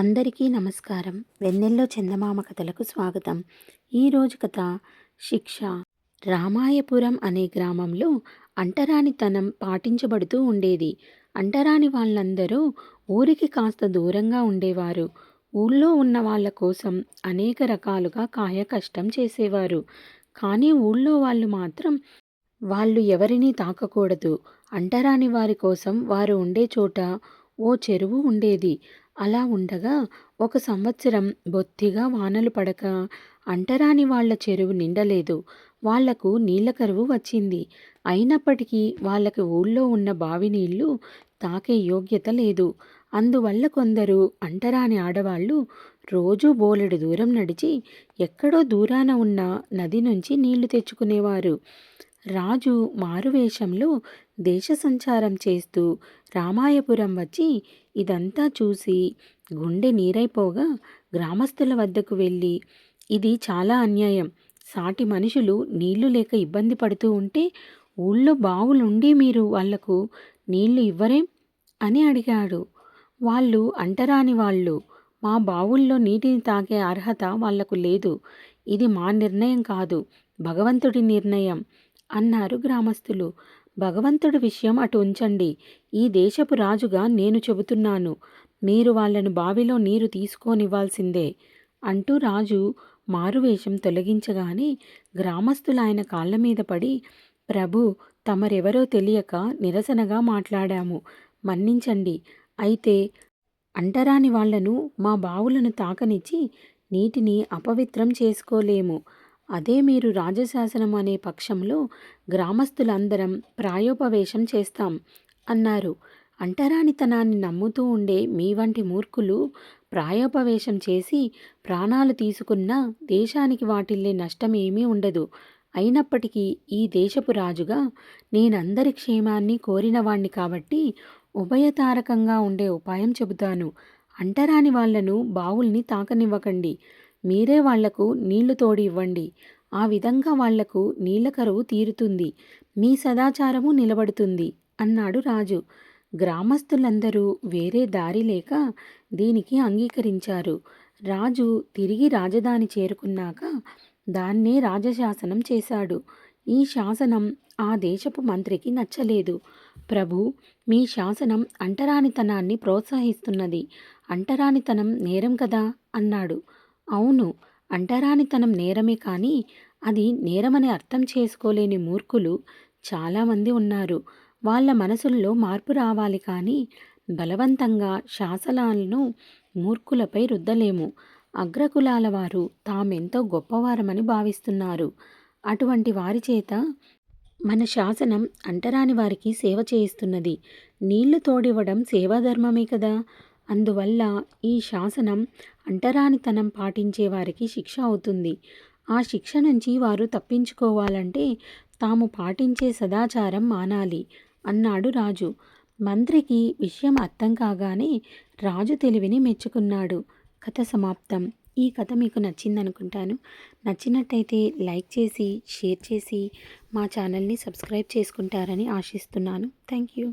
అందరికీ నమస్కారం. వెన్నెల్లో చందమామ కథలకు స్వాగతం. ఈరోజు కథ శిక్ష. రామాయపురం అనే గ్రామంలో అంటరానితనం పాటించబడుతూ ఉండేది. అంటరాని వాళ్ళందరూ ఊరికి కాస్త దూరంగా ఉండేవారు. ఊళ్ళో ఉన్న వాళ్ళ కోసం అనేక రకాలుగా కాయకష్టం చేసేవారు. కానీ ఊళ్ళో వాళ్ళు మాత్రం వాళ్ళు ఎవరినీ తాకకూడదు. అంటరాని వారి కోసం వారు ఉండే చోట ఓ చెరువు ఉండేది. అలా ఉండగా ఒక సంవత్సరం బొత్తిగా వానలు పడక అంటరాని వాళ్ళ చెరువు నిండలేదు. వాళ్లకు నీళ్ల కరువు వచ్చింది. అయినప్పటికీ వాళ్ళకి ఊళ్ళో ఉన్న బావి నీళ్లు తాకే యోగ్యత లేదు. అందువల్ల కొందరు అంటరాని ఆడవాళ్లు రోజూ బోలెడు దూరం నడిచి ఎక్కడో దూరాన ఉన్న నది నుంచి నీళ్లు తెచ్చుకునేవారు. రాజు మారువేషంలో దేశ సంచారం చేస్తూ రామాయపురం వచ్చి ఇదంతా చూసి గుండె నీరైపోగా గ్రామస్తుల వద్దకు వెళ్ళి, ఇది చాలా అన్యాయం. సాటి మనుషులు నీళ్లు లేక ఇబ్బంది పడుతూ ఉంటే ఊళ్ళో బావులుండి మీరు వాళ్లకు నీళ్లు ఇవ్వరేం అని అడిగాడు. వాళ్ళు అంటరాని వాళ్ళు. మా బావుల్లో నీటిని తాకే అర్హత వాళ్లకు లేదు. ఇది మా నిర్ణయం కాదు, భగవంతుడి నిర్ణయం అన్నారు గ్రామస్తులు. భగవంతుడి విషయం అటు ఉంచండి. ఈ దేశపు రాజుగా నేను చెబుతున్నాను. మీరు వాళ్లను బావిలో నీరు తీసుకోనివ్వాల్సిందే అంటూ రాజు మారువేషం తొలగించగానే గ్రామస్తులు ఆయన కాళ్ల మీద పడి, ప్రభు, తమరెవరో తెలియక నిరసనగా మాట్లాడాము, మన్నించండి. అయితే అంటరాని వాళ్లను మా బావులను తాకనిచ్చి నీటిని అపవిత్రం చేసుకోలేము. అదే మీరు రాజశాసనం అనే పక్షంలో గ్రామస్తులందరం ప్రాయోపవేశం చేస్తాం అన్నారు. అంటరానితనాన్ని నమ్ముతూ ఉండే మీ వంటి మూర్ఖులు ప్రాయోపవేశం చేసి ప్రాణాలు తీసుకున్నా దేశానికి వాటిల్లే నష్టం ఏమీ ఉండదు. అయినప్పటికీ ఈ దేశపు రాజుగా నేనందరి క్షేమాన్ని కోరినవాణ్ణి కాబట్టి ఉభయతారకంగా ఉండే ఉపాయం చెబుతాను. అంటరాని వాళ్లను బావుల్ని తాకనివ్వకండి. మీరే వాళ్లకు నీళ్లు తోడి ఇవ్వండి. ఆ విధంగా వాళ్లకు నీళ్ల కరువు తీరుతుంది. మీ సదాచారము నిలబడుతుంది అన్నాడు రాజు. గ్రామస్తులందరూ వేరే దారి లేక దీనికి అంగీకరించారు. రాజు తిరిగి రాజధాని చేరుకున్నాక దాన్నే రాజశాసనం చేశాడు. ఈ శాసనం ఆ దేశపు మంత్రికి నచ్చలేదు. ప్రభు, మీ శాసనం అంటరానితనాన్ని ప్రోత్సహిస్తున్నది. అంటరానితనం నేరం కదా అన్నాడు. అవును, అంటరానితనం నేరమే, కానీ అది నేరమని అర్థం చేసుకోలేని మూర్ఖులు చాలామంది ఉన్నారు. వాళ్ళ మనసుల్లో మార్పు రావాలి, కానీ బలవంతంగా శాసనాలను మూర్ఖులపై రుద్దలేము. అగ్రకులాల వారు తామెంతో గొప్పవారమని భావిస్తున్నారు. అటువంటి వారి చేత మన శాసనం అంటరాని వారికి సేవ చేయిస్తున్నది. నీళ్లు తోడివ్వడం సేవాధర్మమే కదా. అందువల్ల ఈ శాసనం అంటరానితనం పాటించే వారికి శిక్ష అవుతుంది. ఆ శిక్ష నుంచి వారు తప్పించుకోవాలంటే తాము పాటించే సదాచారం మానాలి అన్నాడు రాజు. మంత్రికి విషయం అర్థం కాగానే రాజు తెలివిని మెచ్చుకున్నాడు. కథ సమాప్తం. ఈ కథ మీకు నచ్చిందనుకుంటాను. నచ్చినట్టయితే లైక్ చేసి, షేర్ చేసి మా ఛానల్ని సబ్స్క్రైబ్ చేసుకుంటారని ఆశిస్తున్నాను. Thank you.